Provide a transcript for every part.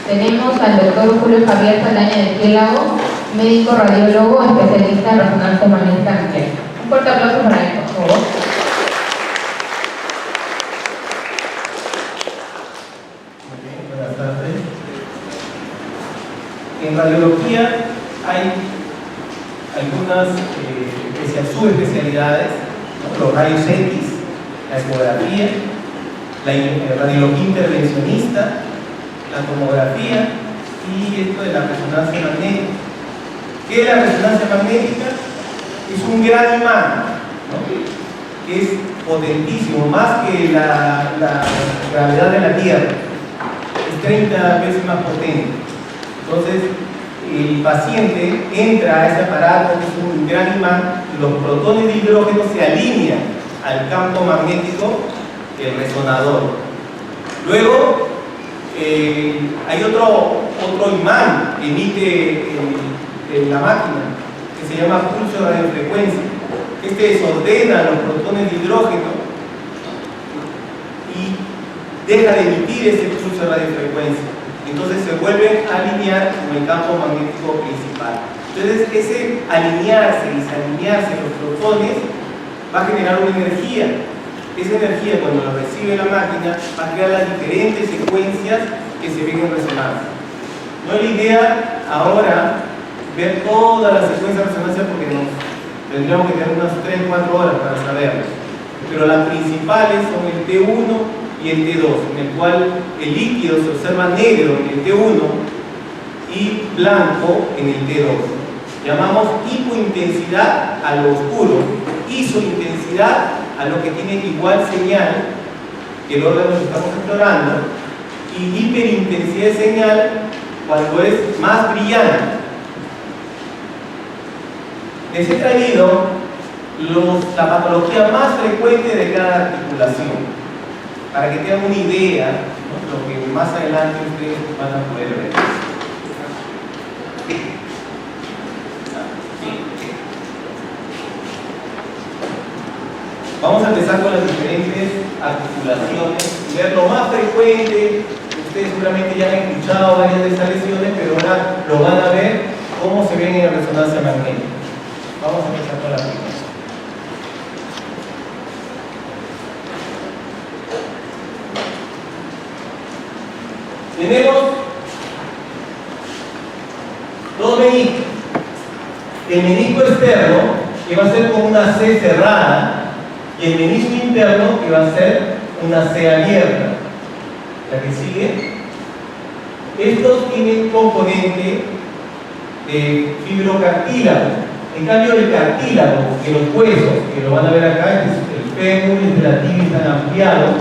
Tenemos al doctor Julio Javier Saldaña de Piélago, médico radiólogo, especialista en resonancia magnética nuclear. Un fuerte aplauso para él, por favor. Buenas tardes. En radiología hay algunas subespecialidades, ¿no? Los rayos X, la ecografía, la radiología intervencionista, la tomografía y esto de la resonancia magnética. ¿Qué es la resonancia magnética? Es un gran imán, ¿no? Que es potentísimo, más que la gravedad de la Tierra. Es 30 veces más potente. Entonces, el paciente entra a ese aparato, que es un gran imán, y los protones de hidrógeno se alinean al campo magnético del resonador. Luego, hay otro imán que emite la máquina, que se llama pulso de radiofrecuencia. Este desordena los protones de hidrógeno y deja de emitir ese pulso de radiofrecuencia. Entonces se vuelven a alinear con el campo magnético principal. Entonces ese alinearse y desalinearse los protones va a generar una energía. Esa energía, cuando la recibe la máquina, va a crear las diferentes secuencias que se ven en resonancia. No es la idea ahora ver todas las secuencias de resonancia porque tendríamos que tener unas 3-4 horas para saberlas. Pero las principales son el T1 y el T2, en el cual el líquido se observa negro en el T1 y blanco en el T2. Llamamos hipointensidad a lo oscuro, isointensidad a lo que tiene igual señal que el órgano que estamos explorando, y hiperintensidad de señal cuando es más brillante. Les he traído la patología más frecuente de cada articulación, para que tengan una idea, ¿no? Lo que más adelante ustedes van a poder ver. Vamos a empezar con las diferentes articulaciones, ver lo más frecuente. Ustedes seguramente ya han escuchado varias de estas lesiones, pero ahora lo van a ver cómo se ven en la resonancia magnética. Vamos a empezar con la primera. Tenemos dos meniscos. El menisco externo, que va a ser con una C cerrada, y el menisco interno, que va a ser una C abierta. La que sigue. Estos tienen componente de fibrocartílago. En cambio, el cartílago de los huesos, que lo van a ver acá, este es el fémur, este la tibia están ampliados,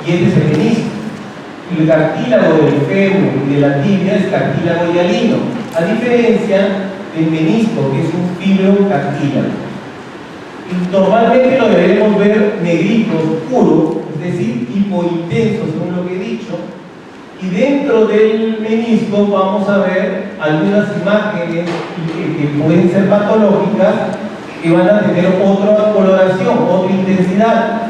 y este es el menisco. El cartílago del fémur y de la tibia es cartílago hialino, a diferencia del menisco, que es un fibrocartílago. Y normalmente lo debemos ver negrito, oscuro, es decir, hipointenso, según lo que he dicho. Y dentro del menisco vamos a ver algunas imágenes que pueden ser patológicas, que van a tener otra coloración, otra intensidad.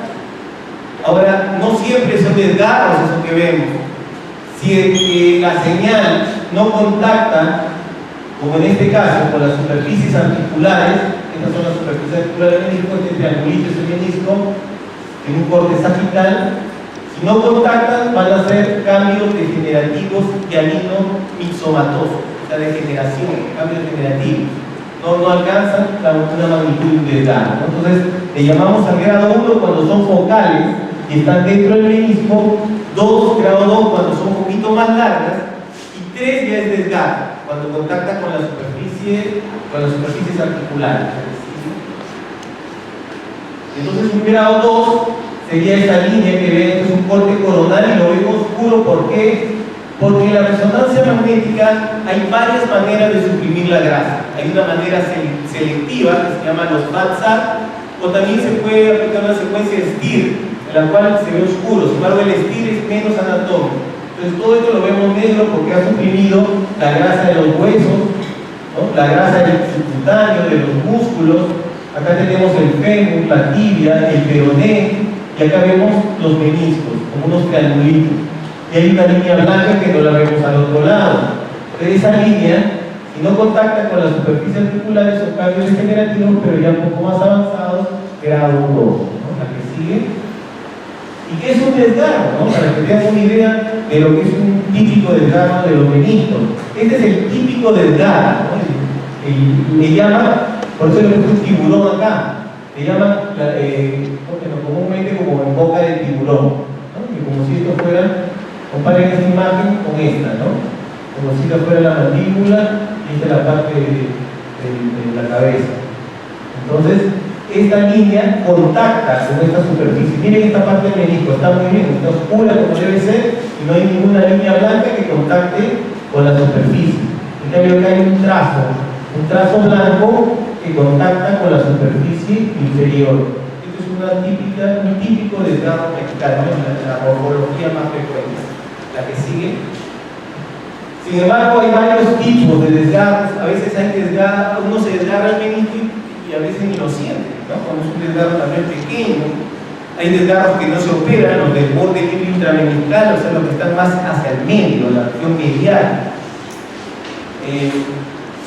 Ahora, no siempre son desgarros eso que vemos. Si la señal no contacta, como en este caso, con las superficies articulares, estas son las superficies articulares del menisco, este triangulito es el menisco, en un corte sagital. Si no contactan, van a ser cambios degenerativos hialino-mixomatosos, o sea, degeneración, cambios degenerativos. No alcanzan una magnitud de desgarro, ¿no? Entonces, le llamamos al grado 1 cuando son focales y están dentro del menisco, 2, grado 2 cuando son un poquito más largas, y 3 ya es desgarro, cuando contacta con las superficies articulares. Entonces, un grado 2 sería esta línea que ven, esto es un corte coronal y lo vemos oscuro. ¿Por qué? Porque en la resonancia magnética hay varias maneras de suprimir la grasa. Hay una manera selectiva que se llama los BATSAT, o también se puede aplicar una secuencia de STIR, en la cual se ve oscuro. Sin embargo, el STIR es menos anatómico. Entonces, todo esto lo vemos negro porque ha suprimido la grasa de los huesos, ¿no? La grasa del subcutáneo, de los músculos. Acá tenemos el fémur, la tibia, el peroné, y acá vemos los meniscos, como unos triangulitos. Y hay una línea blanca que no la vemos al otro lado. esa línea, si no contacta con las superficies articulares, son cambios degenerativos, pero ya un poco más avanzados, grado 2, ¿no? La que sigue. ¿Y qué es un desgarro? ¿No? Para que tengan una idea de lo que es un típico desgarro de los meniscos. Este es el típico desgarro, ¿no? Le llaman, por eso le puse un tiburón acá, le llaman comúnmente como en boca de tiburón, ¿no? Y como si esto fuera, comparen esa imagen con esta, ¿no? Como si esta fuera la mandíbula y esta es la parte de la cabeza. Entonces, esta línea contacta con esta superficie. Miren esta parte del menisco, está muy bien, está oscura como debe ser y no hay ninguna línea blanca que contacte con la superficie. En cambio acá hay un trazo blanco que contacta con la superficie inferior. Esto es un típico desgarro mexicano, la morfología más frecuente. La que sigue. Sin embargo, hay varios tipos de desgarros. A veces uno se desgarra el menisco y a veces ni lo siente, ¿no? Cuando es un desgarro también pequeño. Hay desgarros que no se operan, los del borde libre intrameniscal, o sea, los que están más hacia el medio, la región medial.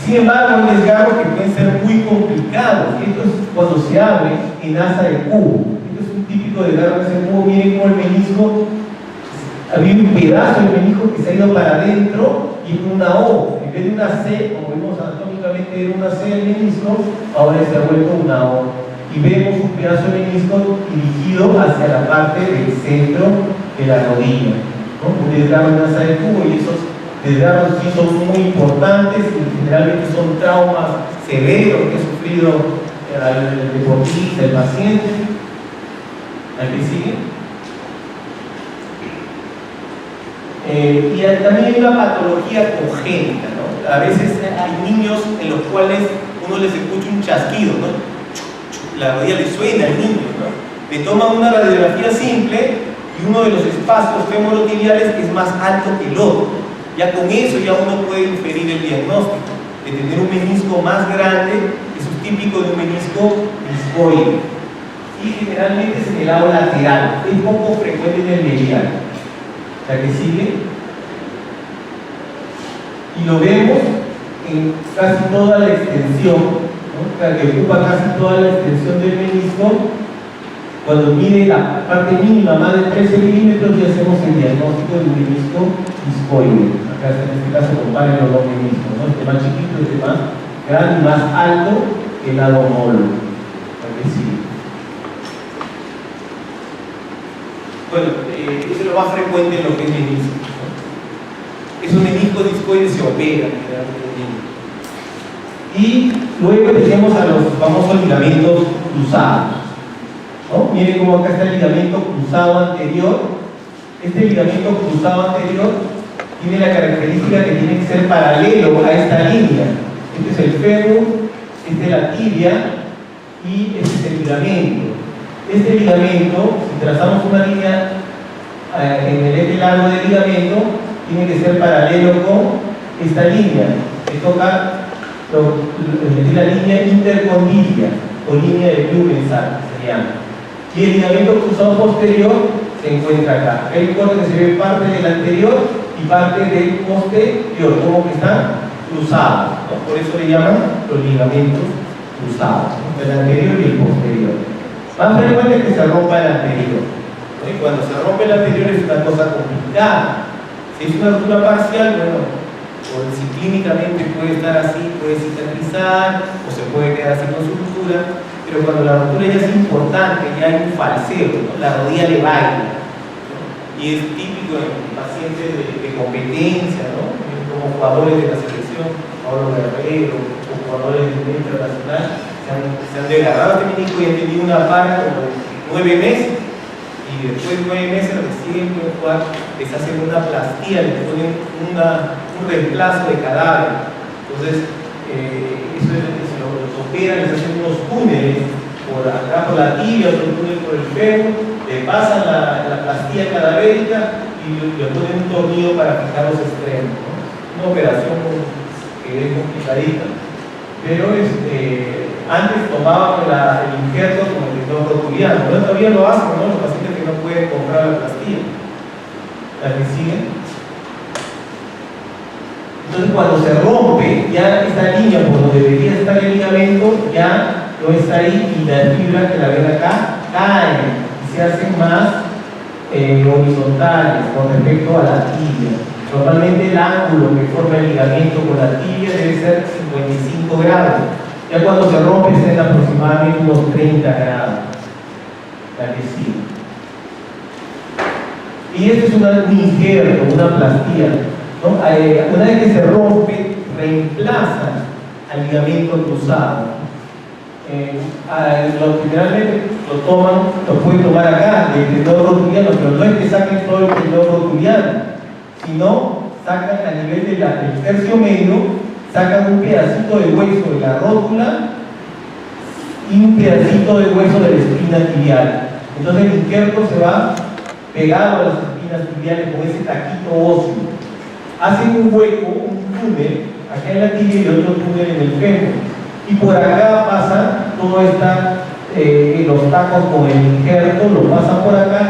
Sin embargo, hay desgarros que pueden ser muy complicados. Esto es cuando se abre en asa de cubo. Esto es un típico desgarro de ese cubo. Miren cómo el menisco, había un pedazo del menisco que se ha ido para adentro y con una O. En vez de una C, como vimos anatómicamente, era una C del menisco, ahora se ha vuelto una O. Y vemos un pedazo de menisco dirigido hacia la parte del centro de la rodilla, ¿no? Un desgarro en asa de cubo, y esos desgarros sí son muy importantes y generalmente son traumas severos que ha sufrido el deportista, el paciente. Aquí sigue. Y también hay una patología congénita, ¿no? A veces hay niños en los cuales uno les escucha un chasquido, ¿no? La rodilla le suena al niño, ¿no? Le toman una radiografía simple y uno de los espacios femorotibiales es más alto que el otro. Ya con eso ya uno puede inferir el diagnóstico de tener un menisco más grande. Eso es típico de un menisco discoide y generalmente es en el lado lateral, es poco frecuente en el medial. La que sigue, y lo vemos en casi toda la extensión, ¿no? Que ocupa casi toda la extensión del menisco. Cuando mide la parte mínima más de 13 milímetros, ya hacemos el diagnóstico de un menisco discoide. Acá en este caso comparen los dos meniscos, ¿no? Este más chiquito, este más grande y más alto que el lado homólogo. La que sigue. Bueno, eso es lo más frecuente en lo que es menisco, ¿no? Esos meniscos discoides se operan generalmente. Y luego tenemos a los famosos ligamentos cruzados, ¿no? Miren cómo acá está el ligamento cruzado anterior. Este ligamento cruzado anterior tiene la característica que tiene que ser paralelo a esta línea. Este es el fémur, este es la tibia y este es el ligamento. Este ligamento, si trazamos una línea en el eje largo del ligamento, tiene que ser paralelo con esta línea, que toca la línea intercondilia o línea de Blumenthal, se llama. Y el ligamento cruzado posterior se encuentra acá. Hay un corte que se ve parte del anterior y parte del posterior, como que están cruzados, ¿no? Por eso le llaman los ligamentos cruzados, ¿no? El anterior y el posterior. Más frecuente es que se rompa el anterior, ¿no? Y cuando se rompe el anterior es una cosa complicada. Si es una ruptura parcial, bueno, o si clínicamente puede estar así, puede cicatrizar, o se puede quedar así con sutura, pero cuando la ruptura ya es importante, ya hay un falseo, ¿no? La rodilla le baila, ¿no? Y es típico en pacientes de competencia, ¿no? Como jugadores de la selección, Pablo Guerrero, o jugadores de nivel internacional, se han desgarrado este menisco y han tenido una para como de 9 meses, y después de 9 meses recién pueden jugar, les hacen una plastía, les ponen un reemplazo de cadáver. Entonces, eso se los operan, les hacen unos túneles por acá por la tibia, otro túnel por el fémur, le pasan la plastía cadavérica y le ponen un tornillo para fijar los extremos, ¿no? Una operación que es complicadita, pero antes tomaban el injerto como el tendón rotuliano, ¿no? Todavía lo hacen, ¿no? Los pacientes que no pueden comprar la plastilla. La que sigue. Entonces cuando se rompe, ya esta línea por donde debería estar el ligamento ya no está ahí y las fibras que la ven acá caen y se hacen más horizontales con respecto a la tibia. Normalmente el ángulo que forma el ligamento con la tibia debe ser 55 grados. Ya cuando se rompe es en aproximadamente unos 30 grados. La que sigue. Y esto es un injerto, una plastía, ¿no? Una vez que se rompe, reemplaza al ligamento cruzado. Generalmente lo toman, lo pueden tomar acá, del tendón rotuliano, pero no es que saquen todo el tendón rotuliano, sino sacan a nivel del tercio medio, sacan un pedacito de hueso de la rótula y un pedacito de hueso de la espina tibial. Entonces el injerto se va pegado a las espinas tibiales con ese taquito óseo. Hacen un hueco, un túnel, acá en la tibia y otro túnel en el fémur. Y por acá pasa todo los tacos con el injerto, lo pasan por acá.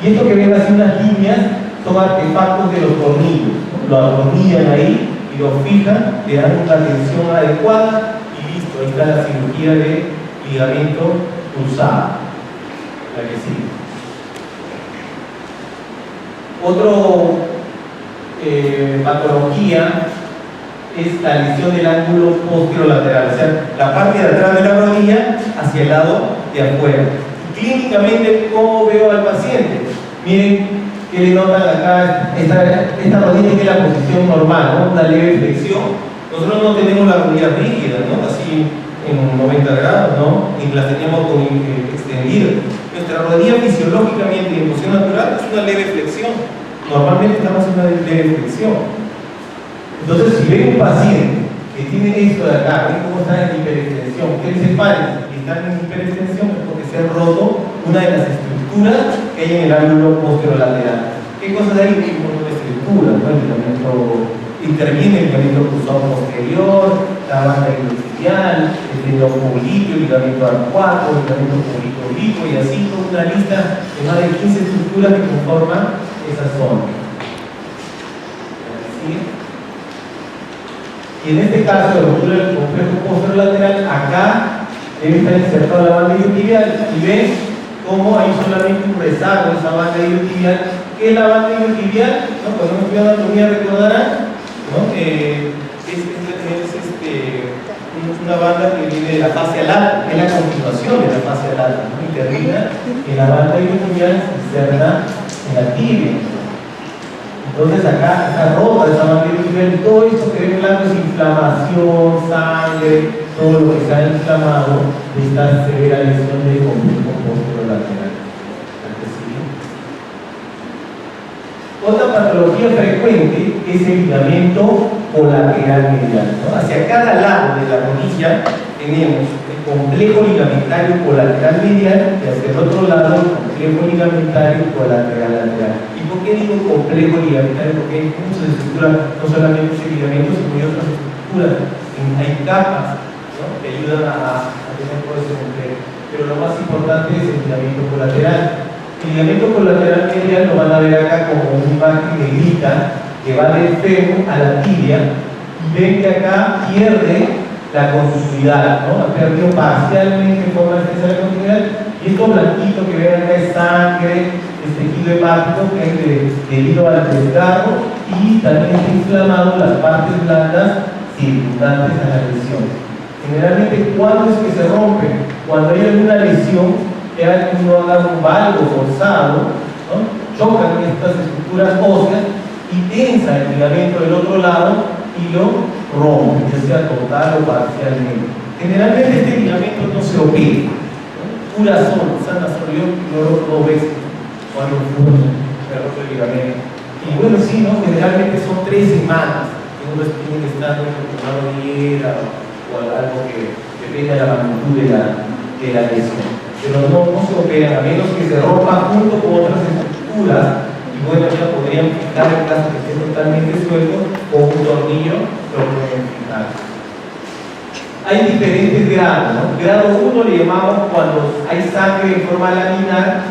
Y esto que ven así unas líneas son artefactos de los tornillos, ¿no? Lo atornillan ahí y lo fijan, le dan una tensión adecuada y listo, ahí está la cirugía de ligamento cruzado. La que sigue. Otro patología es la lesión del ángulo posterolateral, o sea, la parte de atrás de la rodilla hacia el lado de afuera. Y clínicamente, ¿cómo veo al paciente? Miren que le notan acá, esta rodilla tiene la posición normal, ¿no? Una leve flexión. Nosotros no tenemos la rodilla rígida, ¿no? Así en 90 grados, ¿no? Ni las teníamos extendidas. Nuestra rodilla fisiológicamente en posición natural es una leve flexión. Normalmente estamos en una leve flexión. Entonces, si ven un paciente que tiene esto de acá, ven cómo está en hiperextensión, ¿qué dice padre? Si están en hiperextensión es porque se ha roto una de las estructuras que hay en el ángulo posterolateral. ¿Qué cosas hay? Un montón de estructuras, ¿no? El ligamento interviene, el ligamento cruzado posterior, la banda iliotibial, el tendón cubiculitis, el ligamento arcuato, el ligamento cubiculitis y así toda una lista de más de 15 estructuras que conforman esa zona. ¿Sí? Y en este caso, de rotura del complejo posterolateral, acá debe estar insertada la banda iliotibial y ven cómo hay solamente un rezago de esa banda iliotibial. ¿Qué es la banda iliotibial? ¿No? Cuando hemos estudiado anatomía recordarán, ¿no? Es una banda que viene de la fascia lata, es la continuación de la fascia lata, ¿no? Y termina en la banda iliotibial inserta en la tibia. Entonces acá está rota esa banda iliotibial y todo esto que ven blanco es inflamación, sangre, todo lo que se ha inflamado de esta severa lesión del complejo posterolateral. Otra patología frecuente es el ligamento colateral medial, ¿no? Hacia cada lado de la rodilla tenemos el complejo ligamentario colateral medial y hacia el otro lado el complejo ligamentario colateral lateral. ¿Y por qué digo complejo ligamentario? Porque hay muchas estructuras, no solamente ese ligamento, sino hay otras estructuras, hay capas, ¿no? Que ayudan a tener todo ese complejo. Pero lo más importante es el ligamento colateral. El ligamento colateral medial lo van a ver acá como una imagen negrita que va del fémur a la tibia y ven que acá pierde la continuidad, ¿no? Ha perdido parcialmente en forma extensa la continuidad y esto blanquito que ven acá es sangre, es tejido hepático que es debido al desgarro y también está inflamado las partes blandas circundantes a la lesión. Generalmente, ¿cuándo es que se rompe? Cuando hay alguna lesión que uno haga un valgo forzado, ¿no? Chocan estas estructuras óseas y tensa el ligamento del otro lado y lo rompe, ya sea total o parcialmente. Generalmente este ligamento no se opera, ¿no? Pura zona, sana zona. Yo lo roto 2 veces cuando me roto el ligamento. Y bueno, sí, ¿no? Generalmente son 3 semanas que uno tiene que estar con una rodillera o algo que dependa de la magnitud de la lesión. Pero no se operan, a menos que se rompa junto con otras estructuras y bueno, ya podrían fijar en caso que esté totalmente suelto con un tornillo lo pueden fijar. Hay diferentes grados, ¿no? Grado 1 le llamamos cuando hay sangre en forma laminar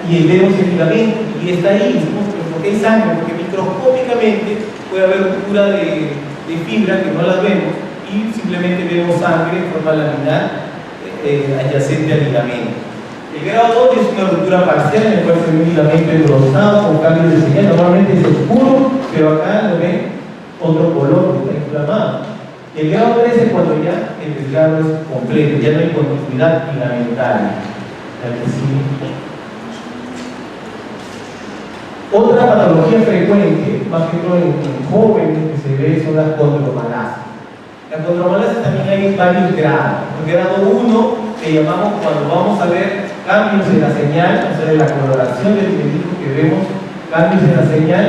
y vemos el ligamento y está ahí, ¿no? ¿Por qué hay sangre? Porque microscópicamente puede haber ruptura de fibra que no las vemos y simplemente vemos sangre en forma laminar adyacente al ligamento. El grado 2 es una ruptura parcial en el cual se ve un ligamento engrosado con cambios de señal. Normalmente es oscuro, pero acá lo ven otro color que está inflamado. El grado 3 es cuando ya el desgarro es completo, ya no hay continuidad ligamentaria. Otra patología frecuente, más que todo en jóvenes que se ve, son las condromalacias. La condromalacia también hay varios grados. El grado 1 que llamamos cuando vamos a ver cambios en la señal, o sea, en la coloración del menisco que vemos cambios en la señal,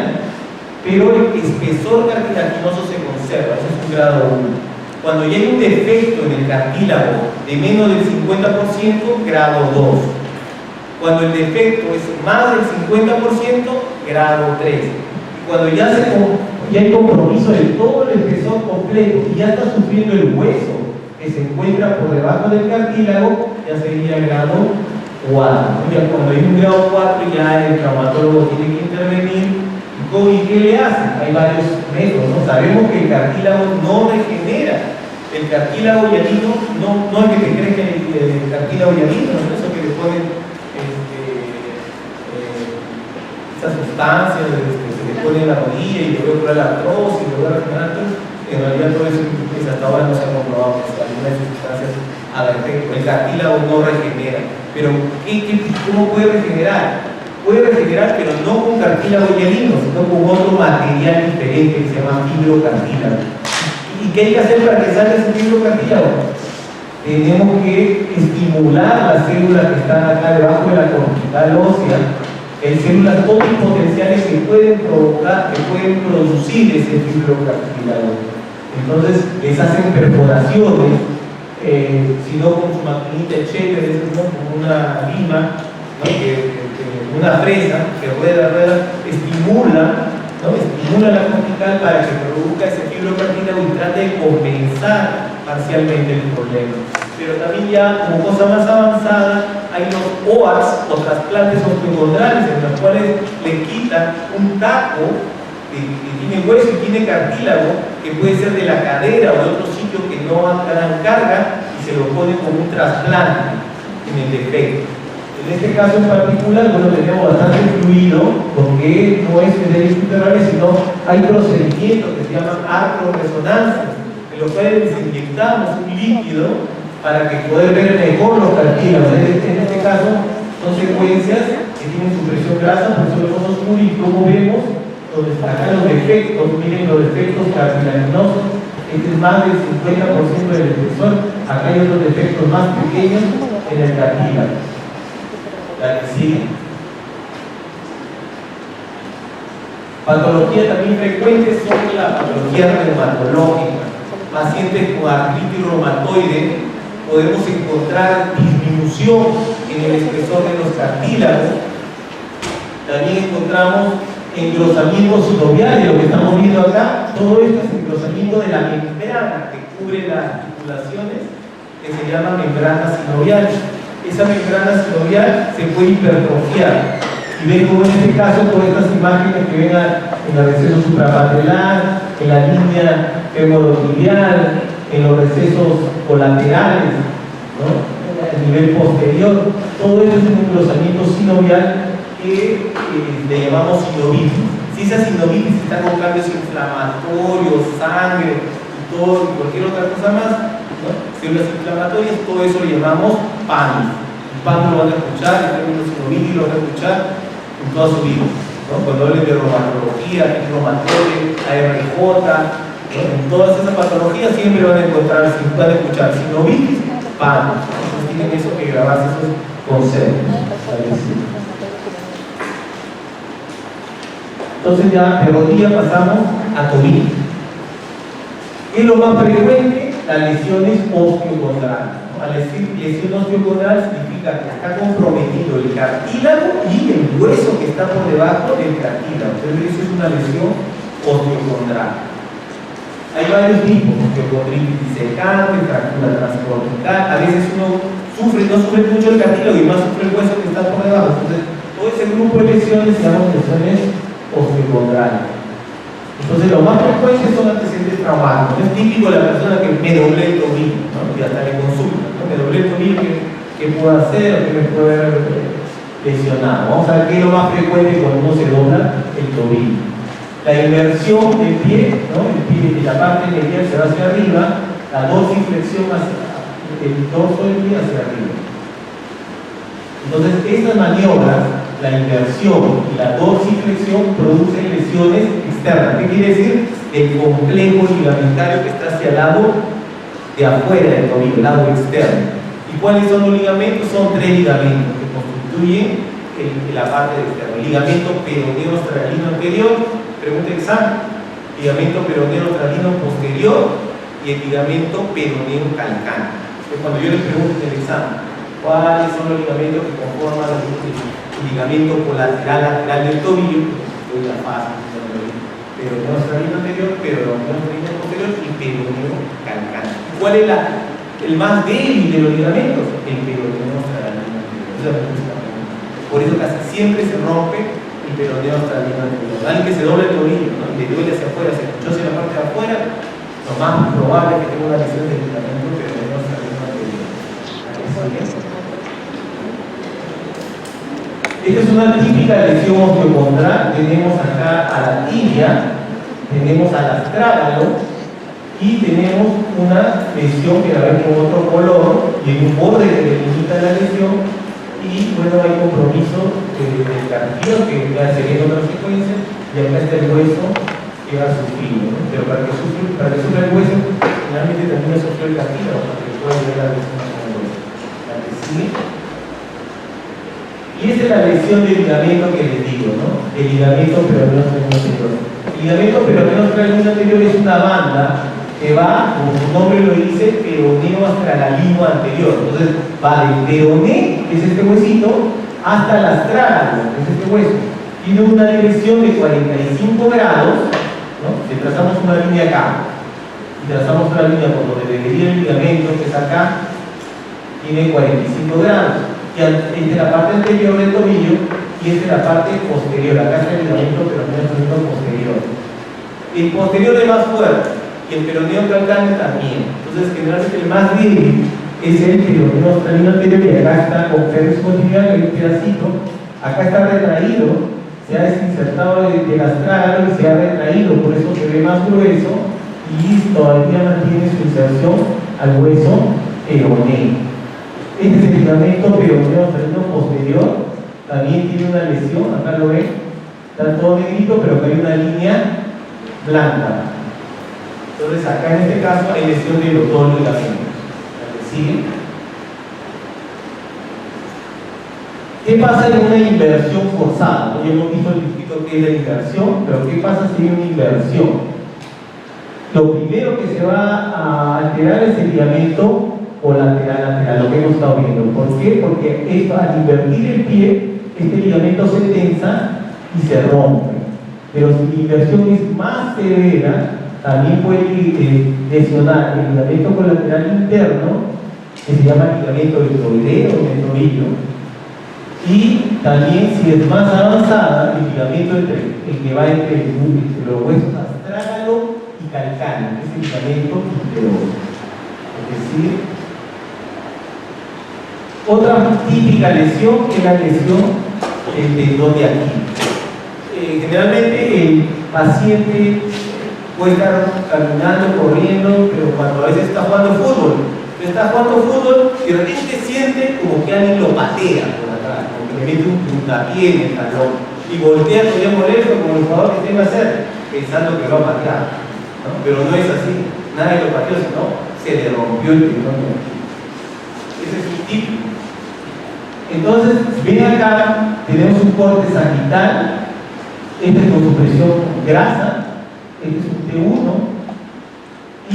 pero el espesor cartilaginoso se conserva, eso es un grado 1. Cuando ya hay un defecto en el cartílago de menos del 50%, grado 2. Cuando el defecto es más del 50%, grado 3. Y cuando ya hay compromiso de todo el espesor completo y ya está sufriendo el hueso que se encuentra por debajo del cartílago, ya sería grado 4. Ya cuando hay un grado 4 ya el traumatólogo tiene que intervenir. ¿Y qué le hace? Hay varios métodos, ¿no? Sabemos que el cartílago no regenera. El cartílago hialino no es que te crezca el cartílago hialino, ¿no? Eso que le ponen esas sustancias, se le pone en la rodilla y luego cura la artrosis, luego la regenerar. En realidad todo eso hasta ahora no se ha comprobado que alguna de esas sustancias haga efecto. El cartílago no regenera. Pero ¿cómo puede regenerar? Puede regenerar, pero no con cartílago hialino, sino con otro material diferente que se llama fibrocartílago. ¿Y qué hay que hacer para que salga ese fibrocartílago? Tenemos que estimular las células que están acá debajo de la cortical ósea. Hay células totipotenciales que pueden provocar, que pueden producir ese fibrocartílago. Entonces les hacen perforaciones, si no con su maquinita chévere, ¿no? Con una lima, ¿no? Una fresa que rueda, estimula, ¿no? Estimula la cortical para que produzca ese fibrocartílago y trate de compensar parcialmente el problema. Pero también ya como cosa más avanzada hay los OAS o trasplantes osteocondrales en los cuales le quitan un taco que tiene hueso y tiene cartílago, que puede ser de la cadera o de otro sitio que no dan carga, y se lo pone como un trasplante en el defecto. En este caso en particular, bueno, tenemos bastante fluido, porque no es de subterráneo, sino hay procedimientos que se llaman artroresonancias, en los cuales les inyectamos un líquido para que poder ver mejor los cartílagos. En este caso son secuencias que tienen supresión grasa, por eso lo vemos muy, como vemos, donde están acá los defectos, miren los defectos cartilaginosos, este es más del 50% del espesor, acá hay otros defectos más pequeños en el cartílago. La que sigue. Patología también frecuente son la patología reumatológica. Pacientes con artritis reumatoide, podemos encontrar disminución en el espesor de los cartílagos. También encontramos engrosamiento sinovial, lo que estamos viendo acá. Todo esto es engrosamiento de la membrana que cubre las articulaciones, que se llama membrana sinovial. Esa membrana sinovial se puede hipertrofiar. Y ven como en este caso, todas estas imágenes que ven en el receso suprapatelar, en la línea femorotibial, en los recesos colaterales, ¿no? A nivel posterior, todo esto es un engrosamiento sinovial que le llamamos sinovitis. Si esa sinovitis está con cambios inflamatorios, sangre y todo, y cualquier otra cosa más, ¿no? Células inflamatorias, todo eso lo llamamos PAN. El PAN lo van a escuchar, el término sinovitis lo van a escuchar en toda su vida, ¿no? Cuando hablen de reumatología, reumatoide, ARJ, ¿no? En todas esas patologías siempre van a encontrar, van a escuchar sinovitis, PAN. Entonces tienen eso que grabarse, esos conceptos. Entonces ya de rodilla pasamos a tobillo. ¿Qué es lo más frecuente? Las lesiones osteocondrales. Al decir lesión osteocondral significa que está comprometido el cartílago y el hueso que está por debajo del cartílago. Entonces eso es una lesión osteocondral. Hay varios tipos: osteocondritis disecante, fractura transcortical. A veces uno no sufre mucho el cartílago y más sufre el hueso que está por debajo. Entonces todo ese grupo de lesiones se llaman lesiones osteocondrales. Entonces, lo más frecuente son antecedentes traumáticos. Es típico de la persona que me doblé el tobillo, ¿no? Y hasta le consulta, ¿no? Me doblé el tobillo, ¿qué puedo hacer o qué me puede haber lesionado? Vamos a ver qué es lo más frecuente cuando uno se dobla el tobillo. La inversión del pie, ¿no? El pie de la parte medial se va hacia arriba, la dorsiflexión hacia el dorso del pie hacia arriba. Entonces, estas maniobras, la inversión y la dorsiflexión, producen lesiones externas. ¿Qué quiere decir? El complejo ligamentario que está hacia el lado de afuera del tobillo, el lado externo. ¿Y cuáles son los ligamentos? Son 3 ligamentos que constituyen la parte externa. El ligamento peroneo australino anterior, pregunta examen, ligamento peroneo australino posterior y el ligamento peroneo calcáneo. Entonces, cuando yo les pregunto en el examen, ¿cuáles son los ligamentos que conforman el ligamento colateral lateral del tobillo? Estoy la fase, peroneo australino anterior, peroneo australino posterior y peroneo calcáneo. ¿Cuál es el más débil de los ligamentos? El peroneo australino anterior. Por eso casi siempre se rompe el peroneo australino anterior. Alguien que se doble el tobillo, ¿no? Y le duele hacia afuera, se escuchó hacia la parte de afuera, lo más probable es que tenga una lesión del ligamento peroneo australino anterior. Esta es una típica lesión osteocondral. Tenemos acá a la tibia, tenemos al astrágalo y tenemos una lesión que la ven con otro color y en un borde que delimita la lesión. Y bueno, hay compromiso del cartílago que ya se ve en otra secuencia y acá está el hueso que va a sufrir, ¿no? Pero para que sufra el hueso, generalmente también sufre el cartílago para que pueda ver la lesión con el hueso. La que sigue. Y esa es la lesión del ligamento que les digo, ¿no? El ligamento peroneo anterior. El ligamento peroneo anterior es una banda que va, como su nombre lo dice, peroneo astragalino anterior. Entonces va del peroné, que es este huesito, hasta el astrágalo, que es este hueso. Tiene una dirección de 45 grados, ¿no? Si trazamos una línea acá y trazamos una línea por donde debería el ligamento, que es acá, tiene 45 grados. Y esta es la parte anterior del tobillo y esta es la parte posterior. Acá está el ligamento peroneo posterior. El posterior es más fuerte y el peroneo calcáneo también. Entonces, generalmente el más débil es el peroneo australino anterior y acá está con ferrus continuidad, que hay un pedacito. Acá está retraído, se ha desinsertado del astrágalo y se ha retraído, por eso se ve más grueso y todavía mantiene su inserción al hueso peroneo. Este es el ligamento peroneo australino posterior, también tiene una lesión, acá lo ven, está todo negrito, pero acá hay una línea blanca. Entonces acá en este caso hay lesión de los dos ligamentos. ¿Sigue? ¿Qué pasa en una inversión forzada? Ya hemos visto el poquito que es la inversión, pero ¿qué pasa si hay una inversión? Lo primero que se va a alterar es el ligamento colateral, lo que hemos estado viendo. ¿Por qué? Porque esto, al invertir el pie, este ligamento se tensa y se rompe. Pero si la inversión es más severa, también puede lesionar el ligamento colateral interno, que se llama ligamento deltoideo del tobillo, y también, si es más avanzada, el ligamento el que va entre los huesos astrágalo y calcáneo, que es el ligamento interoso. Es decir, otra típica lesión es la lesión del tendón de Aquiles. Generalmente el paciente puede estar caminando, corriendo, pero cuando a veces está jugando fútbol, y de repente siente como que alguien lo patea por atrás, como que le mete un puntapié en el talón y voltea todavía molesto como el jugador que tenga que hacer, pensando que lo va a patear, ¿no? Pero no es así, nadie lo pateó, sino se le rompió el tendón de Aquiles. Ese es un típico. Entonces, ven acá, tenemos un corte sagital, este es con supresión grasa, este es un T1,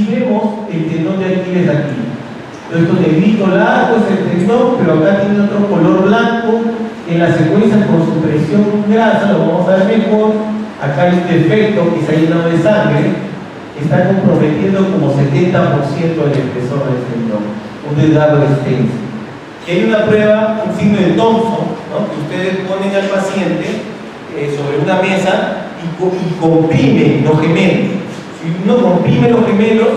y vemos el tendón de Aquiles aquí. Esto negrito largo es el tendón, pero acá tiene otro color blanco. En la secuencia con supresión grasa, lo vamos a ver mejor. Acá hay un defecto que se ha llenado de sangre, está comprometiendo como 70% del espesor del tendón, un desgarro extenso. Y hay una prueba, un signo de Thompson, ¿no? Que ustedes ponen al paciente sobre una mesa y comprime los gemelos. Si uno comprime los gemelos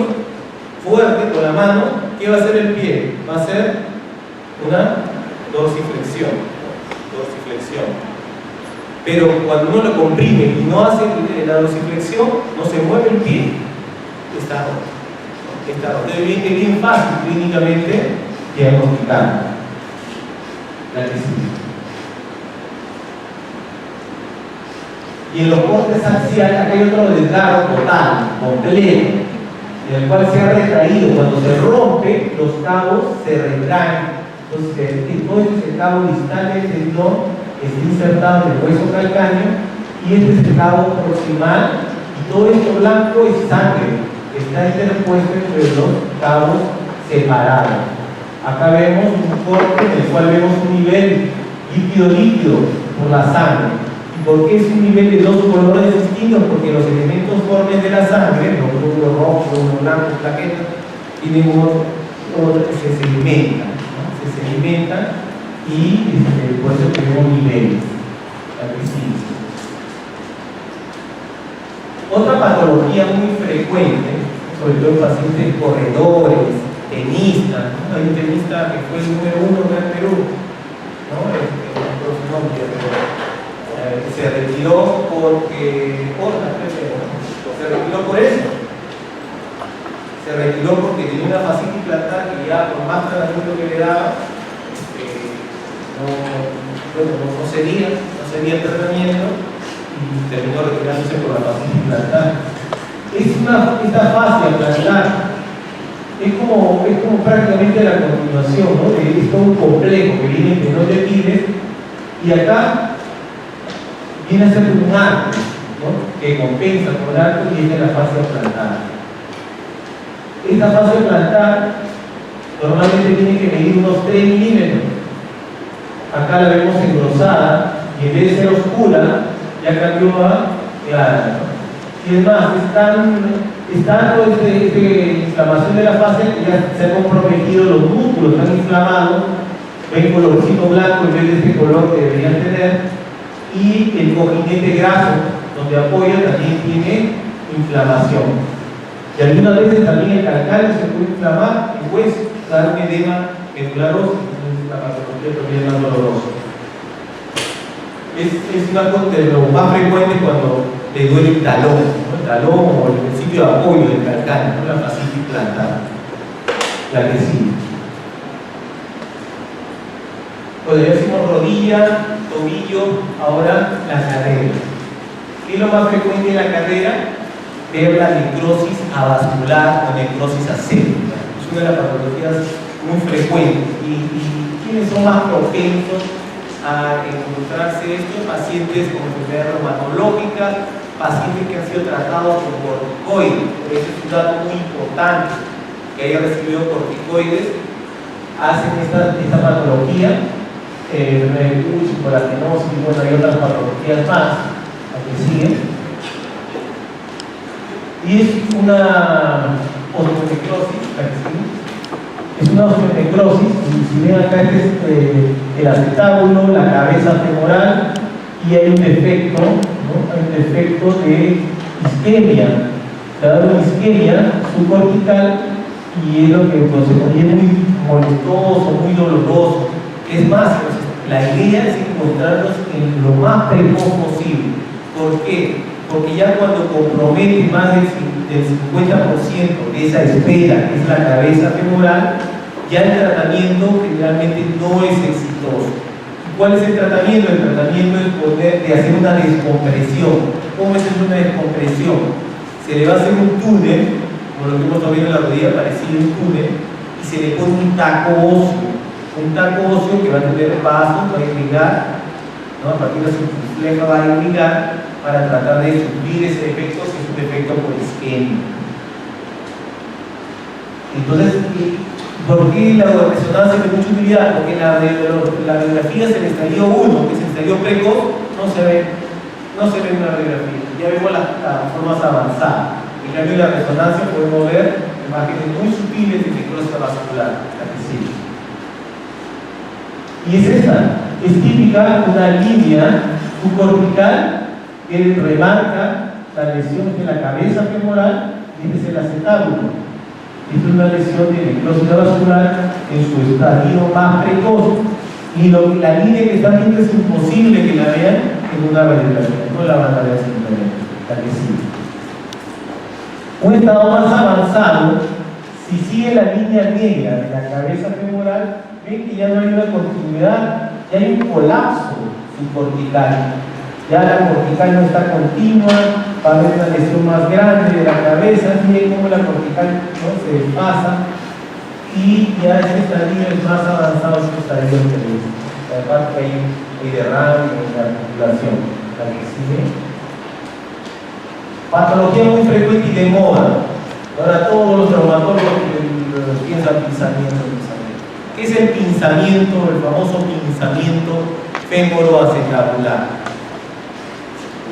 fuerte con la mano, ¿qué va a hacer el pie? Va a ser una dorsiflexión. Pero cuando uno lo comprime y no hace la dorsiflexión, no se mueve el pie, está roto. Entonces es bien fácil clínicamente diagnosticar. La que sigue. Y en los cortes axiales, acá hay otro desgarro total, completo, en el cual se ha retraído. Cuando se rompe, los cabos se retraen. Entonces el cabo distal del tendón está insertado en el hueso calcáneo y este es el cabo proximal, y todo esto blanco es sangre, está interpuesto entre los cabos separados. Acá vemos un corte en el cual vemos un nivel líquido por la sangre. ¿Y por qué es un nivel de dos colores distintos? Porque los elementos formes de la sangre, los glóbulos rojos, los blancos, plaquetas, tienen otro que se sedimentan, ¿no? Se sedimentan y por eso tenemos niveles. Otra patología muy frecuente, sobre todo en pacientes corredores, tenistas, ¿no? Hay un tenista que fue el número 1 en Perú, ¿no? Se retiró porque se retiró por eso. Se retiró porque tenía una fascitis plantar que ya por más tratamiento que le daba, no cedía el tratamiento y terminó retirándose por la fascitis plantar. Esta fascia plantar es como prácticamente la continuación, ¿no? Es todo un complejo que viene de no de Aquiles, y acá viene a ser un arco, ¿no? Que compensa con el arco, y esta es la fascia plantar. Esta fascia plantar normalmente tiene que medir unos 3 milímetros. Acá la vemos engrosada y en vez de ser oscura ya cambió a clara, ¿no? Y es más, está toda esta inflamación de la fascia que ya se han comprometido los músculos, están inflamados, ven colorcito blanco en vez de este color que deberían tener, y el cojinete graso donde apoya también tiene inflamación. Y algunas veces también el calcáneo se puede inflamar y pues dar un edema medularoso, entonces la patología también es más dolorosa. Es una cosa de lo más frecuente cuando le duele el talón, ¿no? El talón o el sitio de apoyo del calcáneo, ¿no? La fascitis plantar, la que sigue. Cuando ya decimos rodilla, tobillo, ahora la cadera. ¿Qué es lo más frecuente en la cadera? Ver la necrosis avascular o necrosis aséptica. Es una de las patologías muy frecuentes. ¿Y quiénes son más propensos a encontrarse estos? Pacientes con enfermedades reumatológicas, pacientes que han sido tratados con corticoides. Eso es un dato muy importante, que haya recibido corticoides, hacen esta patología. Psicolatinosis, bueno, hay otras patologías más, la que siguen. Y es una osteonecrosis, la que sigue. Es una osteonecrosis, y si ven acá este es el acetábulo, la cabeza femoral, y hay un defecto, ¿no? Hay un defecto de isquemia. Se da una isquemia subcortical y es lo que pues, se pone muy molestoso, muy doloroso. Es más, la idea es encontrarlos en lo más precoz posible. ¿Por qué? Porque ya cuando compromete más del 50% de esa esfera, que es la cabeza femoral, ya el tratamiento generalmente no es exitoso. ¿Cuál es el tratamiento? El tratamiento es de hacer una descompresión. ¿Cómo es una descompresión? Se le va a hacer un túnel, como lo que hemos estado viendo en la rodilla, parecido a un túnel, y se le pone un taco óseo. Un taco óseo que va a tener pasos, va a irrigar, ¿no? A partir de su fleja va a irrigar para tratar de suplir ese defecto, si es un defecto por isquemia. Entonces, ¿por qué la resonancia tiene mucha utilidad? Porque la radiografía es el estadio 1, que es el estadio precoz, no se ve en la radiografía. Ya vemos las formas avanzadas. En cambio, en la resonancia podemos ver imágenes muy sutiles de necrosis vascular, la que sigue. Y es esta, es típica una línea subcortical que remarca la lesión de la cabeza femoral y es el acetábulo. Esta es una lesión de necrosis vascular en su estadio más precoz. Y la línea que están viendo es imposible que la vean en una radiografía, no la van a ver simplemente, la que sigue. Un estado más avanzado, si sigue la línea negra de la cabeza femoral, ven que ya no hay una continuidad, ya hay un colapso subcortical. Ya la cortical no está continua, va a haber una lesión más grande de la cabeza, miren cómo la cortical no se desfasa. Y ya ese estadio es más avanzado que el estadio anterior. Además que hay derrame en la articulación. La que sigue. Patología muy frecuente y de moda. Ahora todos los traumatólogos piensan pinzamiento. ¿Qué es el pinzamiento? El famoso pinzamiento femoroacetabular.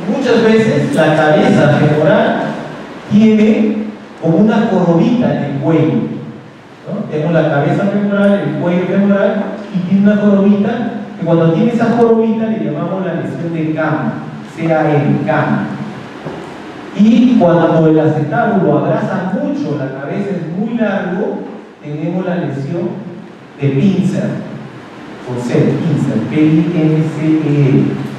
Muchas veces la cabeza femoral tiene como una jorobita en el cuello. ¿No? Tenemos la cabeza femoral, el cuello femoral y tiene una jorobita que cuando tiene esa jorobita le llamamos la lesión de CAM, CAM. Y cuando el acetábulo abraza mucho, la cabeza es muy largo, tenemos la lesión de pincer, por ser pincer, P-I-N-C-E-R.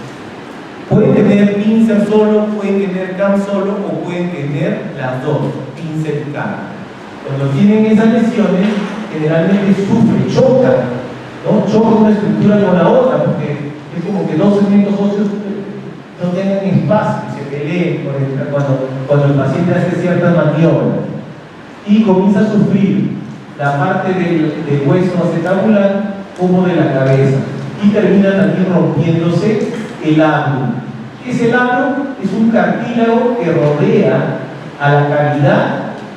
Pueden tener pincer solo, pueden tener CAM solo o pueden tener las dos, pincer y CAM. Cuando tienen esas lesiones, generalmente sufren, chocan, ¿no? Chocan una estructura con la otra, porque es como que dos segmentos óseos no tengan espacio y se peleen cuando el paciente hace ciertas maniobras. Y comienza a sufrir la parte del hueso acetabular como de la cabeza. Y termina también rompiéndose el labrum. ¿Qué es el labrum? Es un cartílago que rodea a la cavidad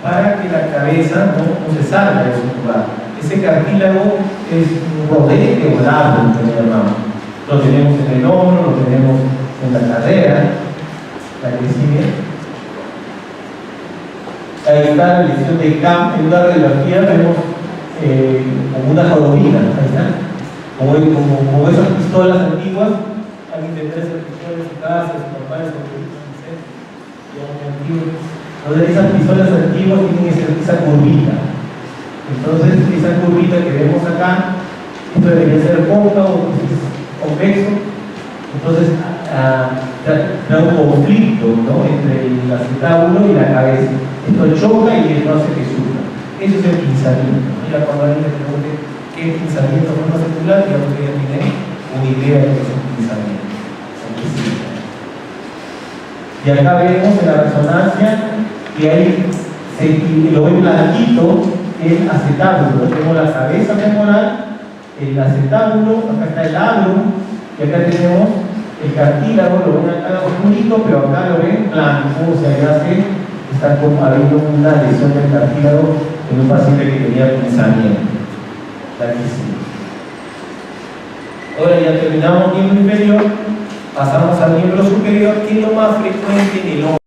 para que la cabeza no se salga de su lugar. Ese cartílago es un rodete o labrum que le llamamos. Lo tenemos en el hombro, lo tenemos en la cadera, la que sigue. Ahí está la lesión de CAM. En una radiografía vemos como una jorobina, ahí está. Como esas pistolas antiguas. Alguien tendrá esas pistolas en su casa, su papá, su antiguo. Entonces esas pistolas antiguas tienen esa curvita. Entonces esa curvita que vemos acá, esto debería ser cóncavo o convexo. Entonces da un conflicto, ¿no?, entre el acetábulo y la cabeza. Esto choca y esto hace que sufra. Eso es el pinzamiento. Mira, cuando alguien le pregunte qué es pinzamiento femoroacetubular, digamos que ya tiene una idea de qué es un pinzamiento. Y acá vemos en la resonancia que hay, lo ven blanquito, el acetábulo. Tenemos la cabeza femoral, el acetábulo, acá está el labrum, y acá tenemos el cartílago, lo ven acá oscurito, pero acá lo ven blanco, o sea, ya está como habiendo una lesión del cartílago en un paciente que tenía pinzamiento. Ahora ya terminamos miembro inferior, pasamos al miembro superior, que es lo más frecuente en el hombre.